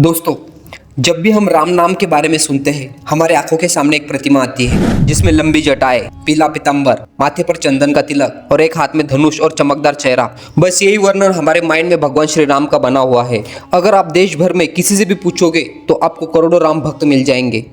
दोस्तों, जब भी हम राम नाम के बारे में सुनते हैं हमारे आंखों के सामने एक प्रतिमा आती है जिसमें लंबी जटाएं, पीला पीतांबर, माथे पर चंदन का तिलक और एक हाथ में धनुष और चमकदार चेहरा। बस यही वर्णन हमारे माइंड में भगवान श्री राम का बना हुआ है। अगर आप देश भर में किसी से भी पूछोगे तो आपको करोड़ों राम भक्त मिल जाएंगे।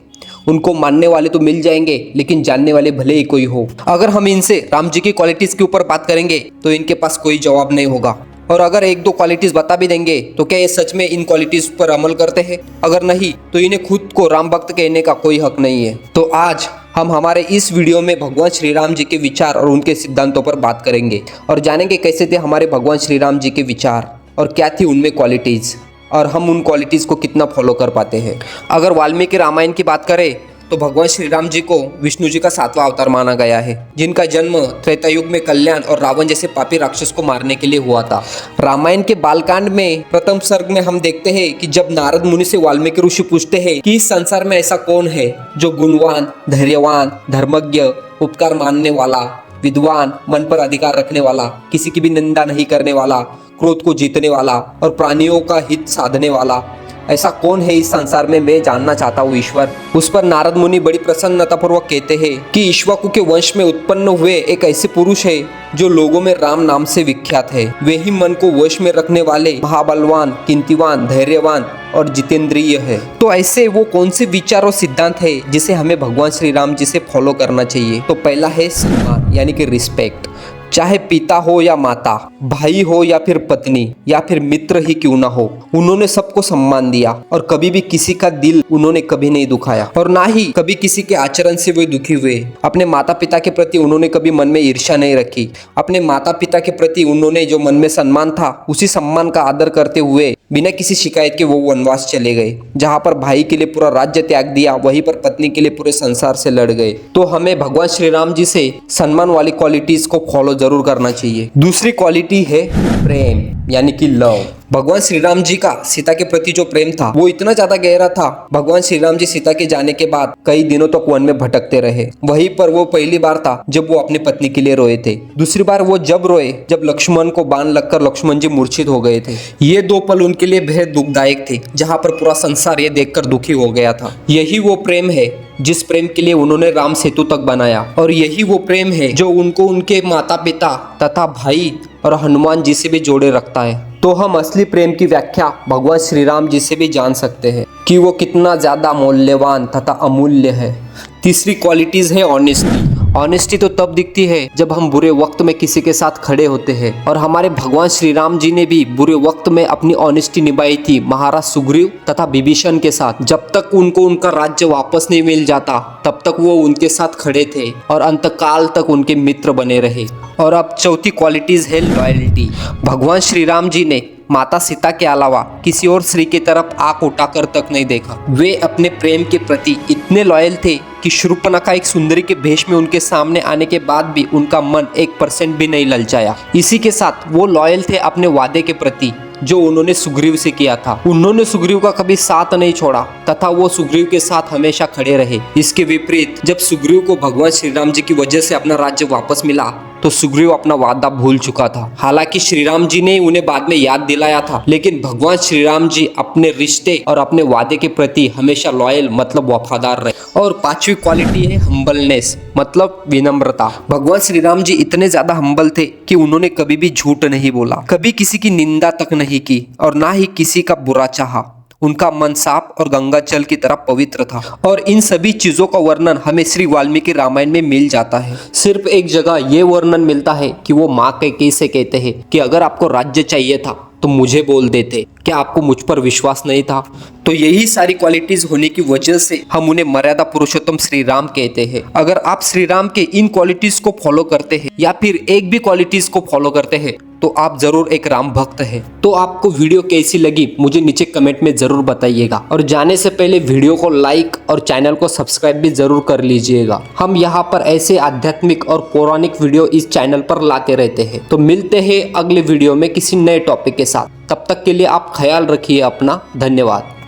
उनको मानने वाले तो मिल जाएंगे लेकिन जानने वाले भले ही कोई हो। अगर हम इनसे राम जी की क्वालिटीज के ऊपर बात करेंगे तो इनके पास कोई जवाब नहीं होगा। और अगर एक दो क्वालिटीज बता भी देंगे तो क्या ये सच में इन क्वालिटीज पर अमल करते हैं? अगर नहीं तो इन्हें खुद को राम भक्त कहने का कोई हक नहीं है। तो आज हम हमारे इस वीडियो में भगवान श्री राम जी के विचार और उनके सिद्धांतों पर बात करेंगे और जानेंगे कैसे थे हमारे भगवान श्री राम जी के विचार और क्या थी उनमें क्वालिटीज और हम उन क्वालिटीज को कितना फॉलो कर पाते हैं। अगर वाल्मीकि रामायण की बात करें तो भगवान श्री राम जी को विष्णु जी का 7वां अवतार माना गया है, जिनका जन्म त्रेता युग में कल्याण और रावण जैसे पापी राक्षस को मारने के लिए हुआ था। रामायण के बालकांड में प्रथम सर्ग में हम देखते हैं कि जब नारद मुनि से वाल्मीकि ऋषि पूछते हैं कि इस संसार में ऐसा कौन है जो गुणवान, धैर्यवान, धर्मज्ञ, उपकार मानने वाला, विद्वान, मन पर अधिकार रखने वाला, किसी की भी निंदा नहीं करने वाला, क्रोध को जीतने वाला और प्राणियों का हित साधने वाला, ऐसा कौन है इस संसार में? मैं जानना चाहता हूँ ईश्वर। उस पर नारद मुनि बड़ी प्रसन्नतापूर्वक कहते हैं कि इक्ष्वाकु के वंश में उत्पन्न हुए एक ऐसे पुरुष है जो लोगों में राम नाम से विख्यात है। वे ही मन को वश में रखने वाले, महाबलवान, कीर्तिवान, धैर्यवान और जितेंद्रिय है। तो ऐसे वो कौन से विचार और सिद्धांत है जिसे हमें भगवान श्री राम जी से फॉलो करना चाहिए? तो पहला है सम्मान यानी कि रिस्पेक्ट। चाहे पिता हो या माता, भाई हो या फिर पत्नी या फिर मित्र ही क्यों ना हो, उन्होंने सबको सम्मान दिया और कभी भी किसी का दिल उन्होंने कभी नहीं दुखाया और ना ही कभी किसी के आचरण से वे दुखी हुए। अपने माता पिता के प्रति उन्होंने कभी मन में ईर्ष्या नहीं रखी। अपने माता पिता के प्रति उन्होंने जो मन में सम्मान था उसी सम्मान का आदर करते हुए बिना किसी शिकायत के वो वनवास चले गए। जहाँ पर भाई के लिए पूरा राज्य त्याग दिया वहीं पर पत्नी के लिए पूरे संसार से लड़ गए। तो हमें भगवान श्री राम जी से सम्मान वाली क्वालिटीज को फॉलो जरूर करना चाहिए। दूसरी क्वालिटी है प्रेम यानी कि लव। भगवान श्री राम जी का सीता के प्रति जो प्रेम था वो इतना ज्यादा गहरा था। भगवान श्री राम जी सीता के जाने के बाद कई दिनों तक वन में भटकते रहे। वहीं पर वो पहली बार था जब वो अपनी पत्नी के लिए रोए थे। दूसरी बार वो जब रोए जब लक्ष्मण को बाण लगकर लक्ष्मण जी मूर्छित हो गए थे। ये दो पल उनके लिए बेहद दुखदायक थे, जहाँ पर पूरा संसार ये देखकर दुखी हो गया था। यही वो प्रेम है जिस प्रेम के लिए उन्होंने राम सेतु तक बनाया और यही वो प्रेम है जो उनको उनके माता पिता तथा भाई और हनुमान जी से भी जोड़े रखता है। तो हम असली प्रेम की व्याख्या भगवान श्री राम जी से भी जान सकते हैं कि वो कितना ज्यादा मूल्यवान तथा अमूल्य है। तीसरी क्वालिटीज है ऑनेस्टी। ऑनेस्टी तो तब दिखती है जब हम बुरे वक्त में किसी के साथ खड़े होते हैं और हमारे भगवान श्री राम जी ने भी बुरे वक्त में अपनी ऑनेस्टी निभाई थी महाराज सुग्रीव तथा विभीषण के साथ। जब तक उनको उनका राज्य वापस नहीं मिल जाता तब तक वो उनके साथ खड़े थे और अंतकाल तक उनके मित्र बने रहे। और अब चौथी क्वालिटीज है लॉयल्टी। भगवान श्री राम जी ने माता सीता के अलावा किसी और स्त्री की तरफ आंख उठाकर तक नहीं देखा। वे अपने प्रेम के प्रति इतने लॉयल थे कि शूर्पणखा एक सुंदरी के भेष में उनके सामने आने के बाद भी उनका मन 1% भी नहीं ललचाया। इसी के साथ वो लॉयल थे अपने वादे के प्रति जो उन्होंने सुग्रीव से किया था। उन्होंने सुग्रीव का कभी साथ नहीं छोड़ा तथा वो सुग्रीव के साथ हमेशा खड़े रहे। इसके विपरीत जब सुग्रीव को भगवान श्री राम जी की वजह से अपना राज्य वापस मिला तो सुग्रीव अपना वादा भूल चुका था। हालांकि श्री राम जी ने उन्हें बाद में याद दिलाया था, लेकिन भगवान श्री राम जी अपने रिश्ते और अपने वादे के प्रति हमेशा लॉयल मतलब वफादार रहे। और पांचवी क्वालिटी है हम्बलनेस मतलब विनम्रता। भगवान श्री राम जी इतने ज्यादा हम्बल थे कि उन्होंने कभी भी झूठ नहीं बोला, कभी किसी की निंदा तक नहीं की और ना ही किसी का बुरा चाहा। उनका मन साफ और गंगा जल की तरह पवित्र था। और इन सभी चीजों का वर्णन हमें श्री वाल्मीकि रामायण में मिल जाता है। सिर्फ एक जगह ये वर्णन मिलता है कि वो माँ कैसे कहते हैं कि अगर आपको राज्य चाहिए था तो मुझे बोल देते, क्या आपको मुझ पर विश्वास नहीं था? तो यही सारी क्वालिटीज होने की वजह से हम उन्हें मर्यादा पुरुषोत्तम श्री राम कहते हैं। अगर आप श्री राम के इन क्वालिटीज को फॉलो करते हैं या फिर एक भी क्वालिटीज को फॉलो करते हैं तो आप जरूर एक राम भक्त हैं। तो आपको वीडियो कैसी लगी मुझे नीचे कमेंट में जरूर बताइएगा और जाने से पहले वीडियो को लाइक और चैनल को सब्सक्राइब भी जरूर कर लीजिएगा। हम यहाँ पर ऐसे आध्यात्मिक और पौराणिक वीडियो इस चैनल पर लाते रहते हैं। तो मिलते हैं अगले वीडियो में किसी नए टॉपिक के साथ। तब तक के लिए आप ख्याल रखिए अपना। धन्यवाद।